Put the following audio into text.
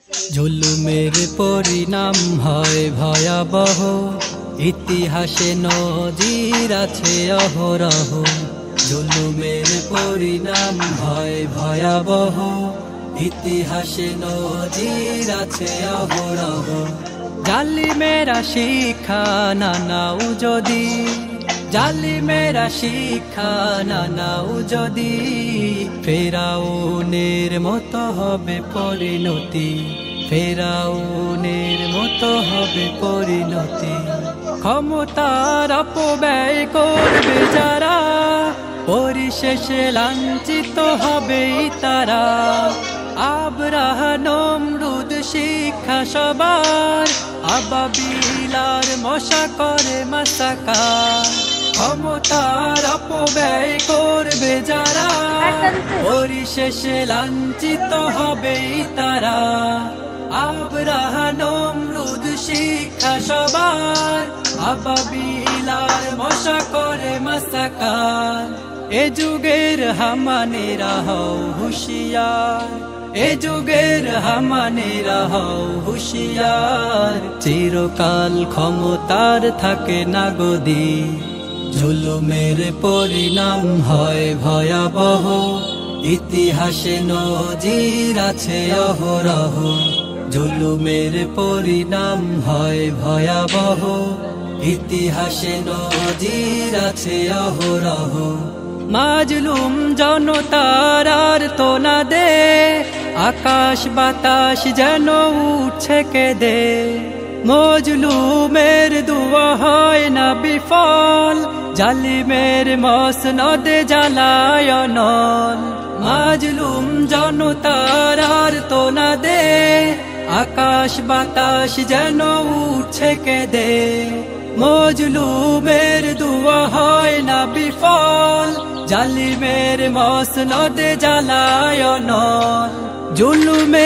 জুলুমের পরিণাম হয় ভয়াবহ, ইতিহাসে নজির আছে অহরহ। জুলুমের পরিণাম হয় ভয়াবহ, ইতিহাসে নজির আছে অহরহ। জালিমেরা শিক্ষা না নাও যদি, জালিমেরা শিক্ষা না নাও যদি, ফেরাউনের মতো হবে পরিণতি, ফেরাউনের মতো হবে পরিণতি। ক্ষমতার অপব্যয় করবে যারা, পরিশেষে লাঞ্ছিত হবেই তারা। আবরাহা নমরুদ শিক্ষা সবার, আবাবিল আর মশা করে মাসাকার। ক্ষমতার অপব্যয় করবে যারা, পরিশেষে লাঞ্ছিত হবেই তারা। আবরাহা নমরুদ শিক্ষা সবার, আবাবিল আর মশা করে মাসাকার। এ যুগের হামানেরা হও হুঁশিয়ার, এ যুগের হামানেরা হও হুঁশিয়ার। চিরকাল ক্ষমতার থাকে না গদি, জুলুমের পরিণাম হয় ভয়াবহ, ইতিহাসে নজির আছে অহরহ। জুলুমের পরিণাম হয় ভয়াবহ, ইতিহাসে নজির আছে অহরহ। মাজলুম জনতার আর্তনাদে, আকাশ বাতাস যেন উঠছে কেঁদে। মজলুমের দুয়া হয় না বিফল, জালিমের মসনদে জ্বালায় অনল। মাজলুম জনতার আর্তনাদে, আকাশ বাতাস যেন উঠছে কেঁদে। মজলুমের দুয়া হয় না বিফল, জালিমের মসনদে জ্বালায় অনল। জুলুমের